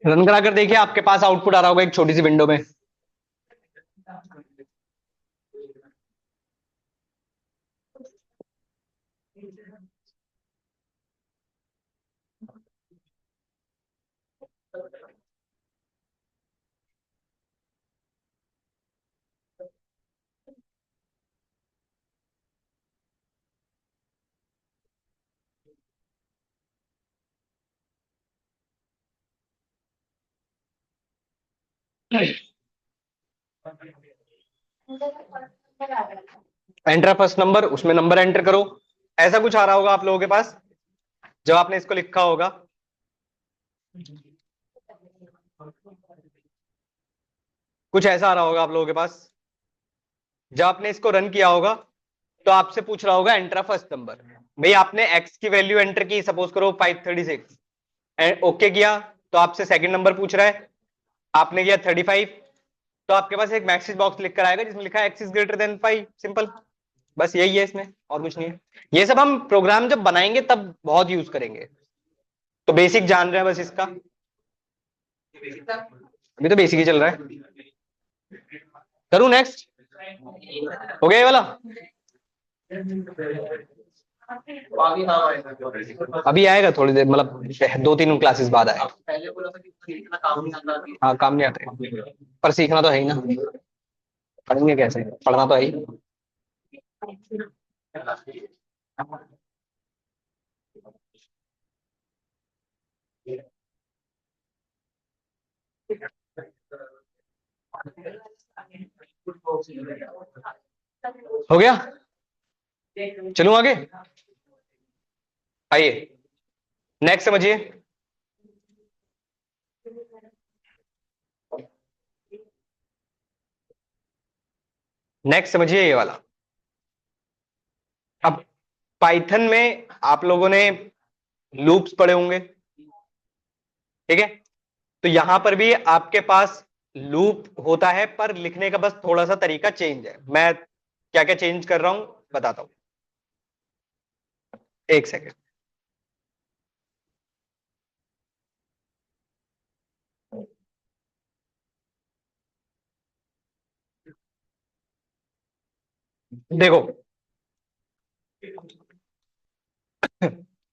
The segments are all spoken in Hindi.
रन करा कर देखिए, आपके पास आउटपुट आ रहा होगा एक छोटी सी विंडो में। एंटर फर्स्ट नंबर, उसमें नंबर एंटर करो। ऐसा कुछ आ रहा होगा आप लोगों के पास जब आपने इसको लिखा होगा। कुछ ऐसा आ रहा होगा आप लोगों के पास जब आपने इसको रन किया होगा, तो आपसे पूछ रहा होगा एंटर फर्स्ट नंबर। भाई आपने एक्स की वैल्यू एंटर की, सपोज करो 536, ओके किया, तो आपसे सेकंड नंबर पूछ रहा है। आपने किया 35, तो आपके पास एक मैसेज बॉक्स लिख कर आएगा जिसमें लिखा है x is greater than 5। Simple, बस यही है इसमें, और कुछ नहीं है। ये सब हम प्रोग्राम जब बनाएंगे तब बहुत यूज करेंगे, तो बेसिक जान रहे हैं बस इसका। अभी तो बेसिक ही चल रहा है। करूं नेक्स्ट? हो गया ये वाला? अभी आएगा थोड़ी देर, मतलब 2-3 क्लासेस बाद आएगा। हाँ, काम नहीं आता है, पर सीखना तो है ही ना। पढ़ेंगे कैसे, पढ़ना तो है ही। हो गया, चलूं आगे? आइए नेक्स्ट समझिए। नेक्स्ट समझिए ये वाला। अब पाइथन में आप लोगों ने लूप्स पढ़े होंगे, ठीक है? तो यहां पर भी आपके पास लूप होता है, पर लिखने का बस थोड़ा सा तरीका चेंज है। मैं क्या क्या चेंज कर रहा हूं बताता हूं, एक सेकेंड। देखो,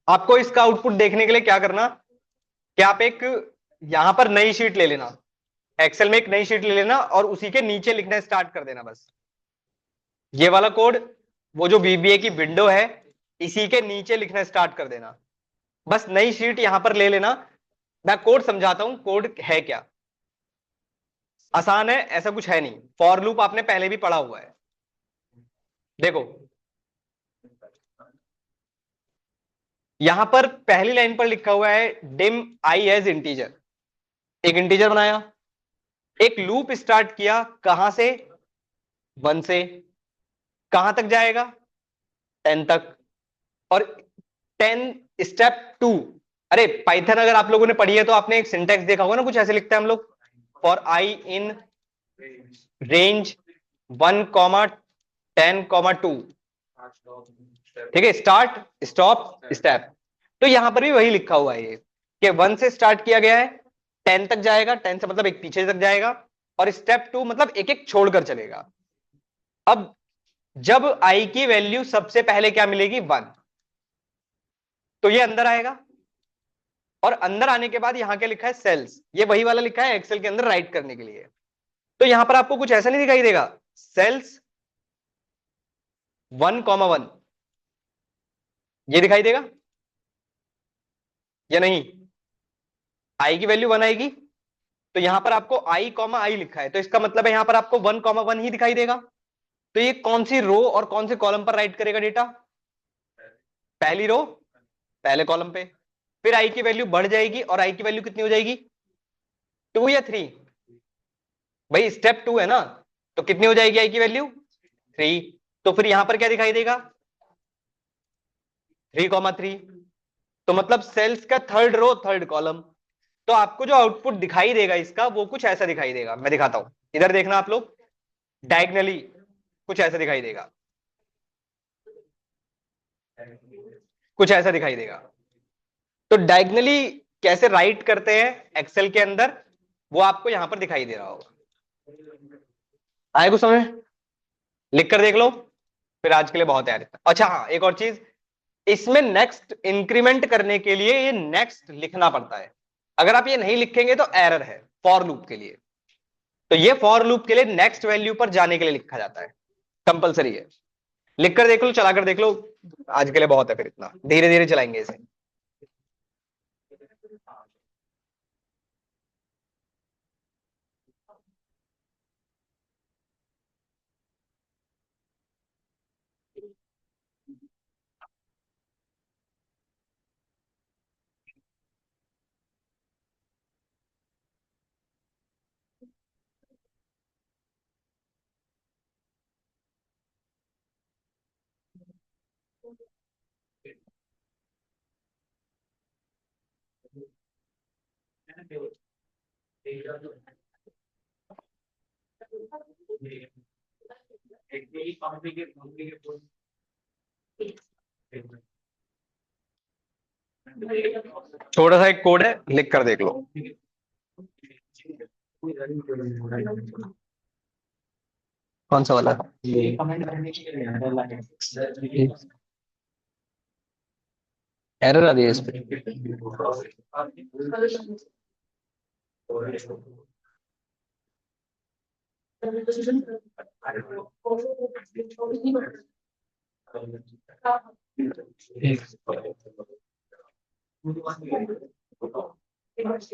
आपको इसका आउटपुट देखने के लिए क्या करना, कि आप एक यहां पर नई शीट ले लेना, एक्सेल में एक नई शीट ले लेना और उसी के नीचे लिखना स्टार्ट कर देना। बस ये वाला कोड, वो जो वीबीए की विंडो है, इसी के नीचे लिखना स्टार्ट कर देना। बस नई शीट यहां पर ले लेना। मैं कोड समझाता हूं, कोड है क्या। आसान है, ऐसा कुछ है नहीं। फॉर लूप आपने पहले भी पढ़ा हुआ है। देखो, यहां पर पहली लाइन पर लिखा हुआ है डिम आई एज इंटीजर। एक इंटीजर बनाया, एक लूप स्टार्ट किया, कहां से? 1 से। कहां तक जाएगा? 10 तक। और 10 स्टेप 2। अरे पाइथन अगर आप लोगों ने पढ़ी है तो आपने एक सिंटेक्स देखा होगा ना, कुछ ऐसे लिखते हैं हम लोग, फॉर आई इन रेंज 1, 10, 2। ठीक है, स्टार्ट स्टॉप स्टेप। तो यहां पर भी वही लिखा हुआ है ये, कि 1 से स्टार्ट किया गया है, 10 तक जाएगा, 10 से मतलब एक पीछे तक जाएगा, और स्टेप 2 मतलब एक एक छोड़कर चलेगा। अब जब आई की वैल्यू सबसे पहले क्या मिलेगी? 1, तो ये अंदर आएगा। और अंदर आने के बाद यहां क्या लिखा है? सेल्स। ये वही वाला लिखा है एक्सेल के अंदर राइट करने के लिए। तो यहां पर आपको कुछ ऐसा नहीं दिखाई देगा, सेल्स 1,1 ये दिखाई देगा या नहीं? आई की वैल्यू 1 आएगी, तो यहां पर आपको आई लिखा है, तो इसका मतलब है यहां पर आपको 1,1 ही दिखाई देगा। तो ये कौन सी रो और कौन से कॉलम पर राइट करेगा डेटा? पहली रो, पहले कॉलम पे। फिर आई की वैल्यू बढ़ जाएगी, और आई की वैल्यू कितनी हो जाएगी? 2 या 3? भाई स्टेप 2 है ना, तो कितनी हो जाएगी आई की वैल्यू? 3। तो फिर यहां पर क्या दिखाई देगा? 3,3। तो मतलब सेल्स का थर्ड रो थर्ड कॉलम। तो आपको जो आउटपुट दिखाई देगा इसका, वो कुछ ऐसा दिखाई देगा। मैं दिखाता हूं, इधर देखना आप लोग, डायगनली कुछ ऐसा दिखाई देगा। कुछ ऐसा दिखाई देगा। तो डायगनली कैसे राइट करते हैं एक्सेल के अंदर, वो आपको यहां पर दिखाई दे रहा होगा। आए कुछ समझ? लिख कर देख लो, फिर आज के लिए बहुत है यार। अच्छा हाँ, एक और चीज, इसमें नेक्स्ट इंक्रीमेंट करने के लिए ये नेक्स्ट लिखना पड़ता है। अगर आप ये नहीं लिखेंगे तो एरर है फॉर लूप के लिए। तो ये फॉर लूप के लिए नेक्स्ट वैल्यू पर जाने के लिए लिखा जाता है, कंपलसरी है। लिख कर देख लो, चला कर देख लो, आज के लिए बहुत है, फिर इतना धीरे धीरे चलाएंगे इसे। छोटा सा एक कोड है, लिख कर देख लो। कौन सा वाला? एरर आ रही है इस पे।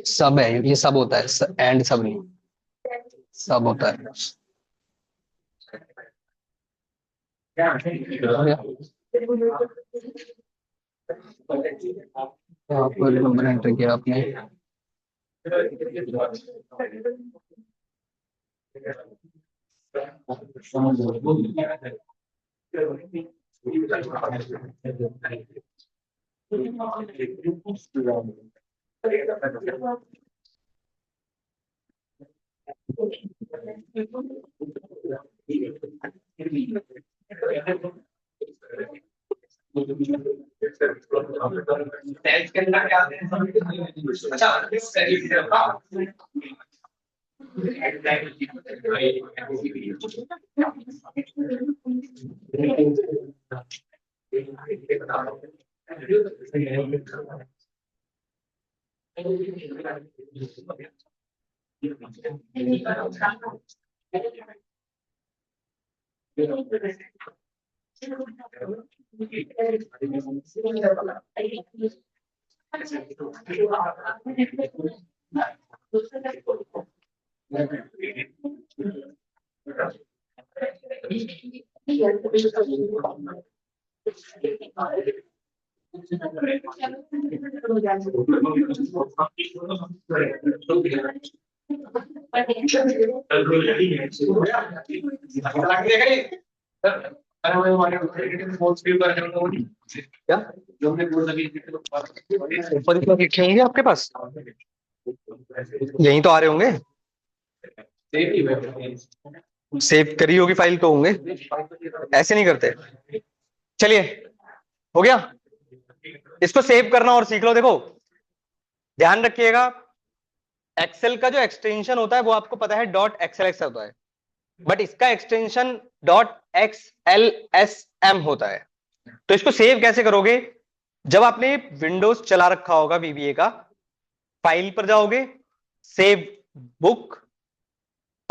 सब है ये, सब होता है, एंड सब नहीं, सब होता है। यहाँ पर नंबर एंटर किया आपने। क्या ऊपर की लिखे होंगे आपके पास, यहीं तो आ रहे होंगे। सेव करी होगी फाइल तो होंगे, ऐसे नहीं करते। चलिए, हो गया। इसको सेव करना और सीख लो। देखो ध्यान रखिएगा, एक्सेल का जो एक्सटेंशन होता है वो आपको पता है डॉट एक्सएलएक्स होता है, बट इसका एक्सटेंशन डॉट XLSM होता है। तो इसको सेव कैसे करोगे? जब आपने विंडोज चला रखा होगा VBA का, फाइल पर जाओगे, सेव बुक,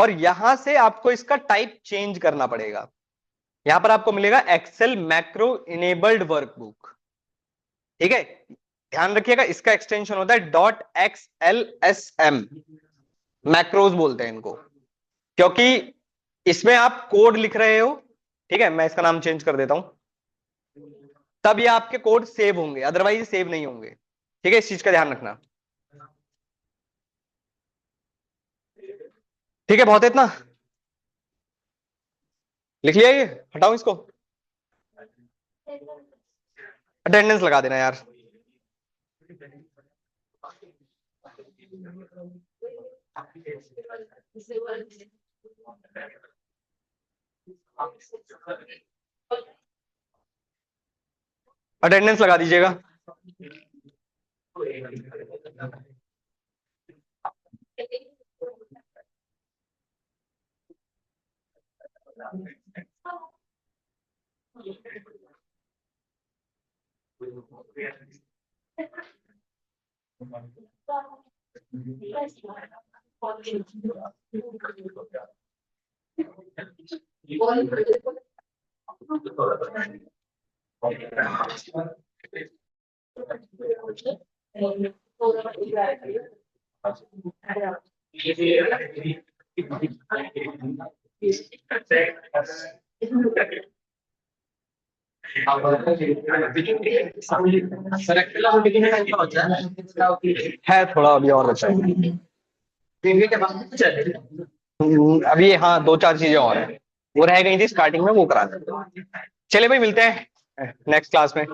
और यहां से आपको इसका टाइप चेंज करना पड़ेगा। यहां पर आपको मिलेगा एक्सेल मैक्रो इनेबल्ड वर्कबुक। ठीक है, ध्यान रखिएगा, इसका एक्सटेंशन होता है डॉट XLSM, मैक्रोज बोलते हैं इनको, क्योंकि इसमें आप कोड लिख रहे हो। ठीक है, मैं इसका नाम चेंज कर देता हूं, तब ये आपके कोड सेव होंगे, अदरवाइज सेव नहीं होंगे। ठीक है, इस चीज का ध्यान रखना। ठीक है, बहुत है इतना, लिख लिया ये, हटाओ इसको, अटेंडेंस लगा देना यार। अटेंडेंस लगा दीजिएगा। है थोड़ा अभी और बचा है। अभी हाँ, दो चार चीजें और हैं, वो रह गई थी स्टार्टिंग में, वो करा दें। चले भाई, मिलते हैं नेक्स्ट क्लास में।